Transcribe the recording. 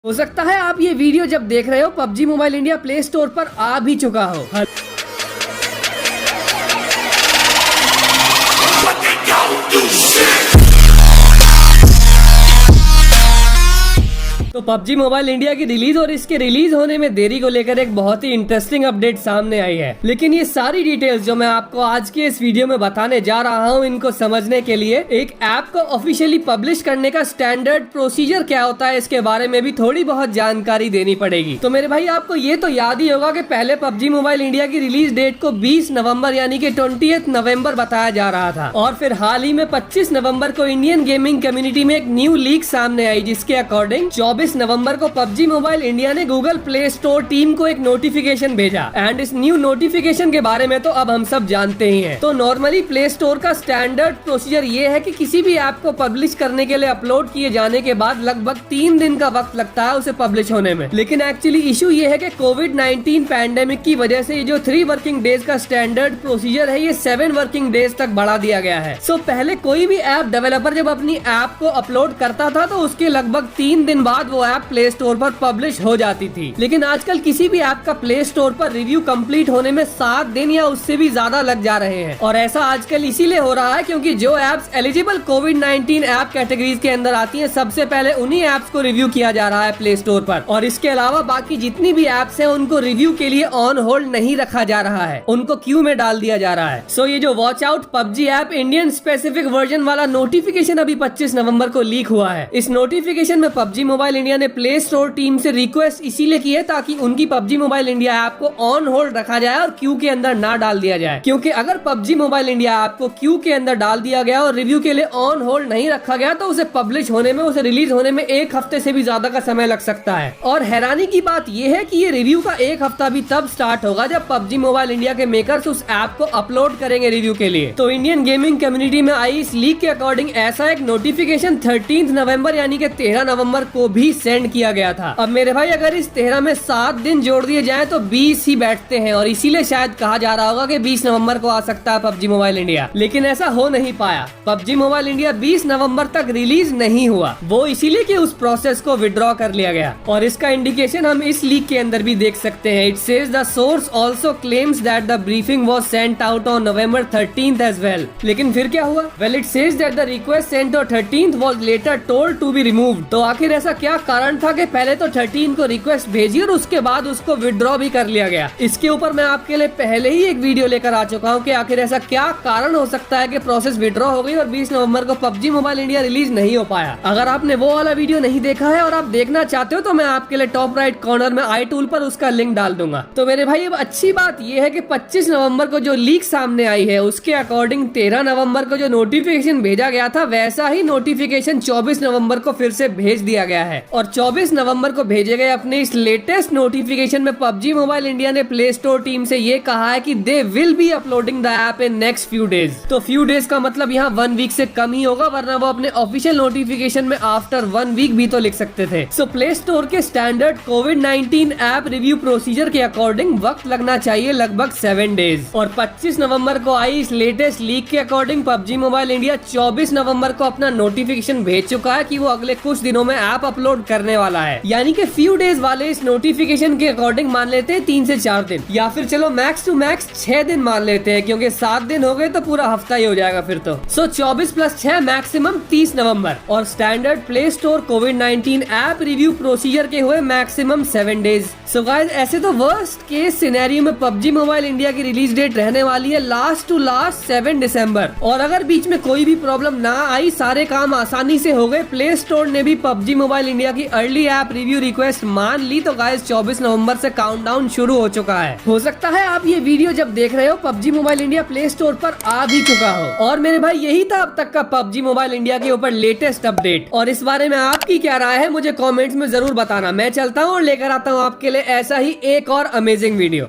हो सकता है आप ये वीडियो जब देख रहे हो PUBG mobile India play store पर आ भी चुका हो। तो पबजी मोबाइल इंडिया की रिलीज और इसके रिलीज होने में देरी को लेकर एक बहुत ही इंटरेस्टिंग अपडेट सामने आई है। लेकिन ये सारी डिटेल्स जो मैं आपको आज के इस वीडियो में बताने जा रहा हूँ, इनको समझने के लिए एक ऐप को ऑफिशियली पब्लिश करने का स्टैंडर्ड प्रोसीजर क्या होता है, इसके बारे में भी थोड़ी बहुत जानकारी देनी पड़ेगी। तो मेरे भाई आपको ये तो याद ही होगा कि पहले पबजी मोबाइल इंडिया की रिलीज डेट को 20 नवंबर यानी कि 20 नवंबर बताया जा रहा था, और फिर हाल ही में 25 नवंबर को इंडियन गेमिंग कम्युनिटी में एक न्यू लीक सामने आई, जिसके अकॉर्डिंग 24 नवंबर को पबजी मोबाइल इंडिया ने गूगल प्ले स्टोर टीम को एक नोटिफिकेशन भेजा। एंड इस न्यू नोटिफिकेशन के बारे में तो अब हम सब जानते ही हैं। तो नॉर्मली प्ले स्टोर का स्टैंडर्ड प्रोसीजर ये है कि किसी भी ऐप को पब्लिश करने के लिए अपलोड किए जाने के बाद लगभग 3 दिन का वक्त लगता है उसे पब्लिश होने में। लेकिन एक्चुअली इशू ये है कि कोविड-19 पैंडेमिक की वजह से ये जो 3 वर्किंग डेज का स्टैंडर्ड प्रोसीजर है, ये 7 वर्किंग डेज तक बढ़ा दिया गया है। सो पहले कोई भी ऐप डेवलपर जब अपनी ऐप को अपलोड करता था तो उसके लगभग 3 दिन बाद वो ऐप प्ले स्टोर पर पब्लिश हो जाती थी। लेकिन आजकल किसी भी ऐप का प्ले स्टोर पर रिव्यू कंप्लीट होने में 7 दिन या उससे भी ज्यादा लग जा रहे हैं। और ऐसा आजकल इसीलिए हो रहा है क्योंकि जो एप्स एलिजिबल कोविड-19 ऐप कैटेगरीज के अंदर आती हैं, सबसे पहले उन्हीं एप्स को रिव्यू किया जा रहा है प्ले स्टोर पर। और इसके अलावा बाकी जितनी भी एप्स हैं उनको रिव्यू के लिए ऑन होल्ड नहीं रखा जा रहा है, उनको क्यू में डाल दिया जा रहा है। सो ये जो watch out PUBG app Indian specific version वाला नोटिफिकेशन अभी 25 नवंबर को लीक हुआ है। इस नोटिफिकेशन में पबजी मोबाइल इंडिया ने प्ले स्टोर टीम से रिक्वेस्ट इसीलिए की है ताकि उनकी पबजी मोबाइल इंडिया ऐप को ऑन होल्ड रखा जाए और क्यू के अंदर ना डाल दिया जाए। क्योंकि अगर पबजी मोबाइल इंडिया ऐप को क्यू के अंदर डाल दिया गया और रिव्यू के लिए ऑन होल्ड नहीं रखा गया तो उसे पब्लिश होने में, उसे रिलीज होने में 1 हफ्ते से भी ज्यादा का समय लग सकता है। और हैरानी की बात यह है कि ये रिव्यू का 1 हफ्ता भी तब स्टार्ट होगा जब पबजी मोबाइल इंडिया के मेकर्स उस ऐप को अपलोड करेंगे रिव्यू के लिए। तो इंडियन गेमिंग कम्युनिटी में आई इस लीक के अकॉर्डिंग ऐसा एक नोटिफिकेशन 13 नवंबर यानी कि 13 नवंबर को भी सेंड किया गया था। अब मेरे भाई अगर इस 13 में 7 दिन जोड़ दिए जाएं तो 20 ही बैठते हैं, और इसीलिए शायद कहा जा रहा होगा कि 20 नवंबर को आ सकता है पबजी मोबाइल इंडिया। लेकिन ऐसा हो नहीं पाया। पबजी मोबाइल इंडिया 20 नवंबर तक रिलीज नहीं हुआ, वो इसीलिए कि उस प्रोसेस को विड्रॉ कर लिया गया। और इसका इंडिकेशन हम इस लीक के अंदर भी देख सकते हैं। It says the source also claims that the briefing was sent out on November 13th as well. लेकिन फिर क्या हुआ? Well it says that the request sent on 13th was later told to be removed. तो आखिर ऐसा क्या कारण था कि पहले तो 13 को रिक्वेस्ट भेजी और उसके बाद उसको विड्रॉ भी कर लिया गया? इसके ऊपर मैं आपके लिए पहले ही एक वीडियो लेकर आ चुका हूं कि आखिर ऐसा क्या कारण हो सकता है कि प्रोसेस विड्रॉ हो गई और 20 नवंबर को पबजी मोबाइल इंडिया रिलीज नहीं हो पाया। अगर आपने वो वाला वीडियो नहीं देखा है और आप देखना चाहते हो तो मैं आपके लिए टॉप राइट कॉर्नर में आई टूल पर उसका लिंक डाल दूंगा। तो मेरे भाई अब अच्छी बात यह है कि 25 नवंबर को जो लीक सामने आई है उसके अकॉर्डिंग 13 नवंबर को जो नोटिफिकेशन भेजा गया था वैसा ही नोटिफिकेशन 24 नवंबर को फिर से भेज दिया गया है। और 24 नवंबर को भेजे गए अपने इस लेटेस्ट नोटिफिकेशन में पबजी मोबाइल इंडिया ने प्ले स्टोर टीम से ये कहा है कि they will be uploading the app in next few days. तो फ्यू डेज का मतलब यहाँ 1 वीक से कम ही होगा, वरना वो अपने ऑफिशियल नोटिफिकेशन में आफ्टर 1 वीक भी तो लिख सकते थे। सो प्ले स्टोर के स्टैंडर्ड कोविड-19 ऐप रिव्यू प्रोसीजर के अकॉर्डिंग वक्त लगना चाहिए लगभग 7 डेज। और 25 नवंबर को आई इस लेटेस्ट लीक के अकॉर्डिंग पबजी मोबाइल इंडिया 24 नवंबर को अपना नोटिफिकेशन भेज चुका है कि वो अगले कुछ दिनों में ऐप अपलोड करने वाला है। यानी कि फ्यू डेज वाले इस नोटिफिकेशन के अकॉर्डिंग मान लेते हैं 3 से 4 दिन, या फिर चलो मैक्स टू मैक्स 6 दिन मान लेते हैं, क्योंकि 7 दिन हो गए तो पूरा हफ्ता ही हो जाएगा फिर तो। सो 24 + 6 मैक्सिमम 30 नवंबर। और स्टैंडर्ड प्ले स्टोर कोविड-19 ऐप रिव्यू प्रोसीजर के हुए मैक्सिमम 7 डेज। सो गाइस ऐसे तो वर्स्ट केस सिनेरियो में पबजी मोबाइल इंडिया की रिलीज डेट रहने वाली है लास्ट 7 दिसंबर। और अगर बीच में कोई भी प्रॉब्लम ना आई, सारे काम आसानी से हो गए, प्ले स्टोर ने भी पबजी मोबाइल इंडिया की अर्ली ऐप रिव्यू रिक्वेस्ट मान ली, तो गाइस 24 नवंबर से काउंटडाउन शुरू हो चुका है। हो सकता है आप ये वीडियो जब देख रहे हो PUBG mobile India play store पर आ भी चुका हो। और मेरे भाई यही था अब तक का पबजी मोबाइल इंडिया के ऊपर लेटेस्ट अपडेट। और इस बारे में आपकी क्या राय है मुझे कमेंट्स में जरूर बताना। मैं चलता हूँ और लेकर आता हूँ आपके लिए ऐसा ही एक और अमेजिंग वीडियो।